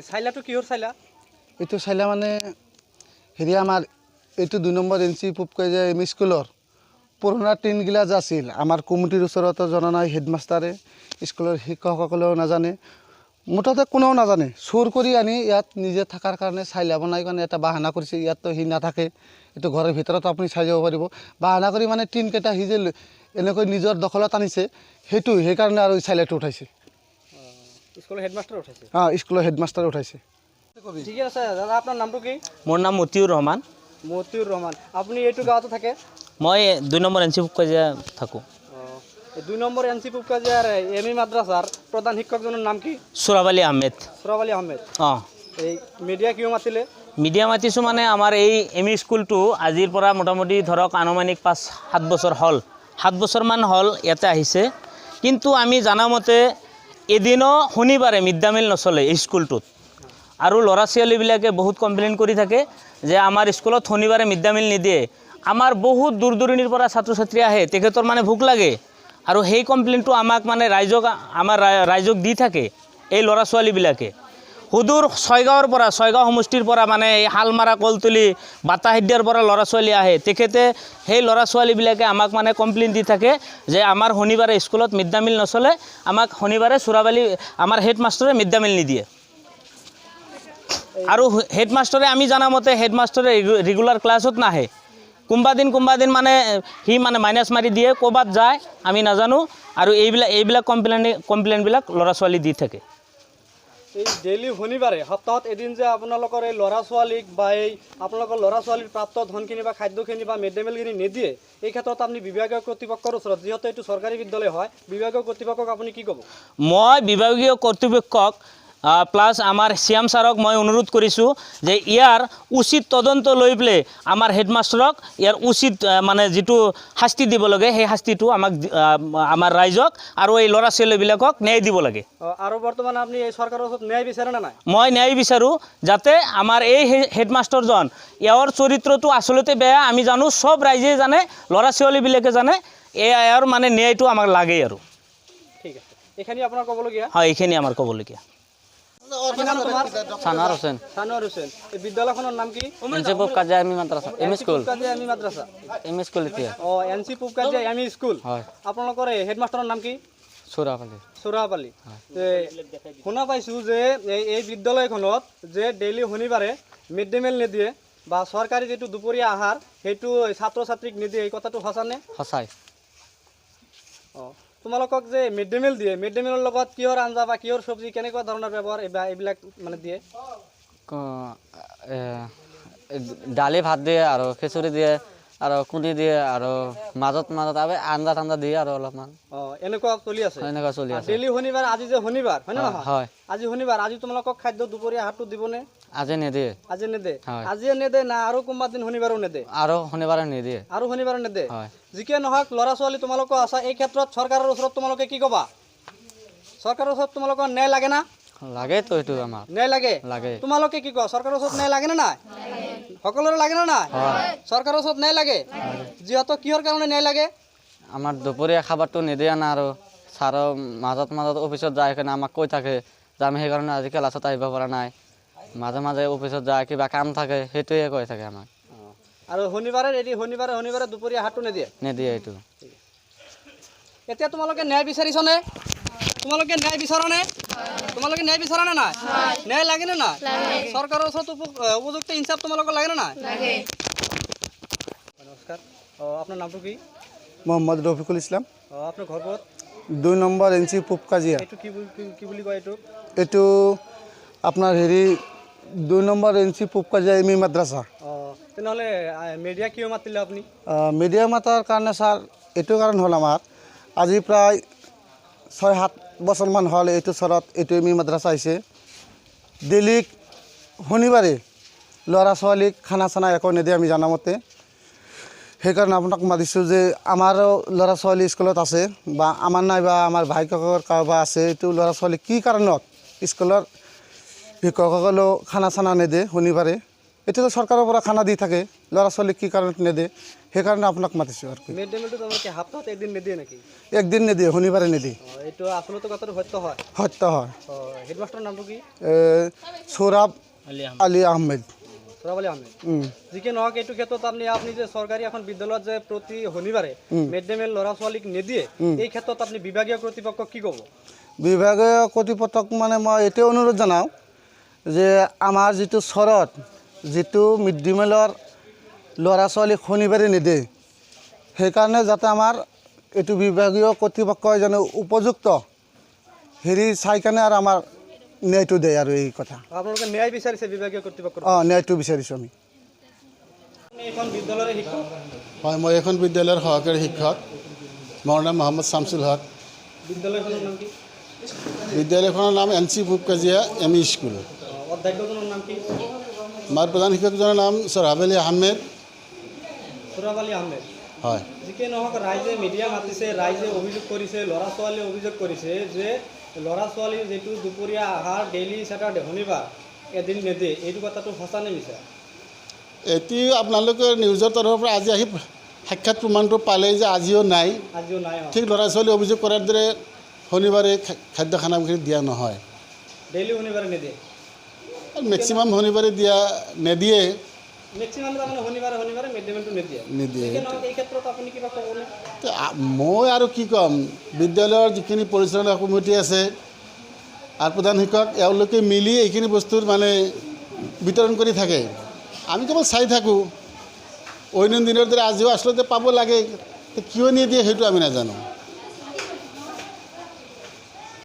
চাইলাটো কিহৰ চাইলা এইটো চাইলা মানে হেৰি আমাৰ এইটো 2 নম্বৰ এনচি পুবকাজিয়া এম ই স্কুলৰ পুৰণা টিনগিলা যে আছিল আমাৰ কমিটিৰ ওচৰতো জনা নাই হেডমাষ্টাৰে স্কুলৰ শিক্ষকসকলেও নাজানে মুঠতে কোনেও নাজানে চুৰ কৰি আনি ইয়াত নিজে থকাৰ কাৰণে চাইলা বনাই কাৰণে এটা বাহানা কৰিছে ইয়াততো সি নাথাকে এইটো ঘৰৰ ভিতৰত আপুনি চাই যাব পাৰিব বাহানা কৰি মানে টিনকেইটা সি যে এনেকৈ নিজৰ দখলত আনিছে সেইকাৰণে আৰু চাইলাটো উঠাইছে স্কুলৰ হেডমাষ্টাৰ উঠাইছে স্কুলৰ হেডমাষ্টাৰ উঠাইছে ঠিকে আছে দাদা আপোনাৰ নামটো কি মোৰ নাম মতিউৰ ৰহমান মতিউৰ ৰহমান আপুনি এইটো গাঁৱতে থাকে মই 2 নম্বৰ এনচি পুবকাজিয়া থাকোঁ 2 নম্বৰ এনচি পুবকাজিয়াৰ এম ই মাদ্ৰাছাৰ প্ৰধান শিক্ষকজনৰ নাম কি চোৰাব আলী আহমেদ অঁ এই মিডিয়া কিয় মাতিলে মিডিয়া মাতিছোঁ মানে আমাৰ এই এম ই স্কুলটো আজিৰ পৰা মোটামুটি ধৰক আনুমানিক 5-7 বছৰ হ'ল 7 বছৰমান হ'ল ইয়াতে আহিছে কিন্তু আমি জানামতে এদিনো শনিবাৰে মিড ডে মিল নচলে এই স্কুলটোত আৰু ল'ৰা ছোৱালীবিলাকে বহুত কমপ্লেইন কৰি থাকে যে আমাৰ স্কুলত শনিবাৰে মিড ডে মিল নিদিয়ে আমাৰ বহুত দূৰ দূৰণিৰ পৰা ছাত্ৰ ছাত্ৰী আহে তেখেতৰ মানে ভোক লাগে আৰু সেই কমপ্লেইনটো আমাক মানে ৰাইজক দি থাকে এই ল'ৰা ছোৱালীবিলাকে সুদূৰ ছয়গাঁৱৰ পৰা ছয়গাঁও সমষ্টিৰ পৰা মানে এই হালমাৰা কলতলি বাটাহিদিয়াৰ পৰা ল'ৰা ছোৱালী আহে তেখেতে সেই ল'ৰা ছোৱালীবিলাকে আমাক মানে কমপ্লেইন দি থাকে যে আমাৰ শনিবাৰে স্কুলত মিড ডে মিল নচলে আমাক শনিবাৰে চোৰাবালি আমাৰ হেডমাষ্টাৰে মিড ডে মিল নিদিয়ে আৰু হেডমাষ্টাৰে আমি জানামতে হেডমাষ্টাৰে ৰেগুলাৰ ক্লাছত নাহে কোনোবা দিন মানে সি মানে মাইনাছ মাৰি দিয়ে ক'ৰবাত যায় আমি নাজানো আৰু এইবিলাক কমপ্লেইনবিলাক ল'ৰা ছোৱালী দি থাকে এই ডেইলি শনিবাৰে সপ্তাহত এদিন যে আপোনালোকৰ এই ল'ৰা ছোৱালীক বা এই আপোনালোকৰ ল'ৰা ছোৱালীৰ প্ৰাপ্ত ধনখিনি বা খাদ্যখিনি বা মিড ডে মিলখিনি নিদিয়ে এই ক্ষেত্ৰত আপুনি বিভাগীয় কৰ্তৃপক্ষৰ ওচৰত যিহেতু এইটো চৰকাৰী বিদ্যালয় হয় বিভাগীয় কৰ্তৃপক্ষক আপুনি কি ক'ব মই বিভাগীয় কৰ্তৃপক্ষক প্লাছ আমাৰ চিএম ছাৰক মই অনুৰোধ কৰিছোঁ যে ইয়াৰ উচিত তদন্ত লৈ পেলাই আমাৰ হেডমাষ্টাৰক ইয়াৰ উচিত মানে যিটো শাস্তি দিব লাগে সেই শাস্তিটো আমাৰ ৰাইজক আৰু এই ল'ৰা ছোৱালীবিলাকক ন্যায় দিব লাগে আৰু বৰ্তমান আপুনি এই চৰকাৰৰ ওচৰত ন্যায় বিচাৰে নে নাই মই ন্যায় বিচাৰোঁ যাতে আমাৰ এই হেডমাষ্টাৰজন ইয়াৰ চৰিত্ৰটো আচলতে বেয়া আমি জানো চব ৰাইজে জানে ল'ৰা ছোৱালীবিলাকে জানে ইয়াৰ মানে ন্যায়টো আমাক লাগে আৰু ঠিক আছে এইখিনি আপোনাৰ ক'বলগীয়া হয় এইখিনি আমাৰ ক'বলগীয়া সানোয়াৰ হোসেন এই বিদ্যালয়খনৰ নাম কি এনসি পুবকাজিয়া এম ই মাদ্রাসা M E school M E school এতিয়া NC Pubkajia M E school হয় আপোনালোকৰ হেডমাষ্টাৰৰ নাম কি চোৰাপালি শুনা পাইছোঁ যে এই বিদ্যালয়খনত যে ডেইলি শনিবাৰে মিড ডে মিল নিদিয়ে বা চৰকাৰী যিটো দুপৰীয়া আহাৰ সেইটো ছাত্ৰ ছাত্ৰীক নিদিয়ে এই কথাটো সঁচানে সঁচাই তোমালোকক যে মিড ডে মিল দিয়ে মিড ডে মিলৰ লগত কিহৰ আঞ্জা বা কিহৰ চব্জি কেনেকুৱা ধৰণৰ ব্যৱহাৰ এইবিলাক মানে দিয়ে ডালি ভাত দিয়ে আৰু খিচুৰি দিয়ে আৰু কুন্দি দিয়ে আৰু মাজত আঞ্জা ঠাণ্ডা দিয়ে আৰু অলপমান এনেকুৱা চলি আছে ডেইলি শনিবাৰ আজি যে শনিবাৰ হয় নে নহয় হয় আজি শনিবাৰ আজি তোমালোকক খাদ্য দুপৰীয়া আহাৰটো দিবনে আজি নিদিয়ে আজিয়ে নেদে না আৰু কোনোবা দিন শনিবাৰো নেদে আৰু শনিবাৰে নেদে যিকে নহওক ল'ৰা ছোৱালী তোমালোকৰ আছা এই ক্ষেত্ৰত চৰকাৰৰ ওচৰত তোমালোকে কি ক'বা চৰকাৰৰ ওচৰত তোমালোকৰ ন্যায় লাগে না লাগেতো এইটো আমাৰ ন্যায় লাগে তোমালোকে কি কোৱা চৰকাৰৰ ওচৰত ন্যায় লাগে নে নাই সকলোৰে লাগে না নাই চৰকাৰৰ ওচৰত ন্যায় লাগে যিহেতু কিহৰ কাৰণে ন্যায় লাগে আমাৰ দুপৰীয়া খাবাৰটো নিদিয়ে না আৰু ছাৰৰ মাজত অফিচত যায় কিনে আমাক কৈ থাকে যে আমি সেইকাৰণে আজি ক্লাছত আহিব পৰা নাই মাজে অফিচত যায় কিবা কাম থাকে সেইটোৱে কৈ থাকে আমাক আৰু শনিবাৰে দুপৰীয়া আহাৰটো নিদিয়ে এইটো এতিয়া তোমালোকে ন্যায় বিচাৰিছনে তোমালোকে ন্যায় বিচাৰা নে নাই ন্যায় লাগে নে নাই চৰকাৰৰ ওচৰত উপযুক্ত ইনচাফ তোমালোকৰ লাগে নে নাই নমস্কাৰ আপোনাৰ নামটো কি মোহাম্মদ ৰফিকুল ইছলাম আপোনাৰ ঘৰ ক'ত 2 নম্বৰ এনচি পুবকাজিয়া এইটো কি বুলি কয় এইটো আপোনাৰ 2 নম্বৰ এনচি পুবকাজিয়া এম ই মাদ্ৰাছা তেনেহ'লে মিডিয়া কিয় মাতিলে আপুনি মিডিয়া মাতাৰ কাৰণে ছাৰ এইটো কাৰণ হ'ল আমাৰ আজি প্ৰায় 6-7 বছৰমান হ'ল এইটো চৰত এইটো এম ই মাদ্ৰাছা আহিছে ডেইলি শনিবাৰে ল'ৰা ছোৱালীক খানা চানা একো নিদিয়ে আমি জানামতে সেইকাৰণে আপোনাক মাতিছোঁ যে আমাৰো ল'ৰা ছোৱালী স্কুলত আছে বা আমাৰ নাই বা আমাৰ ভাইককৰ কাৰোবাৰ আছে এইটো ল'ৰা ছোৱালী কি কাৰণত স্কুলৰ শিক্ষকসকলেও খানা চানা নিদিয়ে শনিবাৰে এতিয়াতো চৰকাৰৰ পৰা খানা দি থাকে, ল'ৰা ছোৱালীক কি কাৰণত নেদে, সেইকাৰণে আপোনাক মাতিছোঁ আৰু কি। মিড ডে মিলটো তোমালোকে সপ্তাহত এদিন নিদিয়ে নেকি? একদিন নেদিয়ে, শনিবাৰে নেদিয়ে। এইটো আচলতে কথাটো সত্য হয়। সত্য হয়। হেডমাষ্টাৰৰ নামটো কি? সৌৰভ আলী আহমেদ। সৌৰভ আলী আহমেদ। যিকি নহওক এইটো ক্ষেত্ৰত আপুনি যে চৰকাৰী এখন বিদ্যালয়ত যে প্ৰতি শনিবাৰে মিড ডে মিল ল'ৰা ছোৱালীক নিদিয়ে, এই ক্ষেত্ৰত আপুনি বিভাগীয় কৰ্তৃপক্ষক কি ক'ব? বিভাগীয় কৰ্তৃপক্ষক মানে মই এইটোৱে অনুৰোধ জনাওঁ যে আমাৰ যিটো চৰত যিটো মিড ডে মিলৰ ল'ৰা ছোৱালীক শনিবাৰে নিদিয়ে, সেইকাৰণে যাতে আমাৰ এইটো বিভাগীয় কৰ্তৃপক্ষই যেনে উপযুক্ত হেৰি চাই কেনে আৰু আমাৰ ন্যায়টো দিয়ে আৰু এই কথা। আপোনালোকে ন্যায় বিচাৰিছে বিভাগীয় কৰ্তৃপক্ষৰ? ন্যায়টো বিচাৰিছোঁ আমি। এইখন বিদ্যালয়ৰ শিক্ষক? হয়, মই এখন বিদ্যালয়ৰ সহকাৰী শিক্ষক। মোৰ নাম মহম্মদ শামছুল হক। বিদ্যালয়খনৰ নাম কি? বিদ্যালয়খনৰ নাম NC ফুপকাজিয়া ME স্কুল। অধ্যক্ষজনৰ নাম কি? আমাৰ প্ৰধান শিক্ষকজনৰ নাম সৌৰভ আলী আহমেদ। সৌৰভ আলী আহমেদ। হয়, যিকি নহওক ৰাইজে মিডিয়া মাতিছে, ৰাইজে অভিযোগ কৰিছে, ল'ৰা ছোৱালীয়ে অভিযোগ কৰিছে যে ল'ৰা ছোৱালীৰ যিটো দুপৰীয়া আহাৰ ডেইলি ছেটাৰডে শনিবাৰ এদিন নিদিয়ে, এইটো কথাটো সঁচা নে মিছা? এতিয়া আপোনালোকে নিউজৰ তৰফৰ পৰা আজি আহি সাক্ষাৎ প্ৰমাণটো পালেই যে আজিও নাই। আজিও নাই। ঠিক ল'ৰা ছোৱালী অভিযোগ কৰাৰ দৰে শনিবাৰে খাদ্য খানাখিনি দিয়া নহয়। ডেইলি শনিবাৰে নিদিয়ে? মেক্সিমাম শনিবাৰে নিদিয়ে। মেক্সিমাম তাৰমানে শনিবাৰে মিড ডে মিলটো নিদিয়ে। এই ক্ষেত্ৰত আপুনি কিবা ক'বনে? মই আৰু কি ক'ম, বিদ্যালয়ৰ যিখিনি পৰিচালনা কমিটি আছে আৰু প্ৰধান শিক্ষক এওঁলোকে মিলি এইখিনি বস্তুৰ মানে বিতৰণ কৰি থাকে। আমি কেৱল চাই থাকোঁ। অন্য দিনৰ দৰে আজিও আচলতে পাব লাগে, কিয় নিদিয়ে সেইটো আমি নাজানো।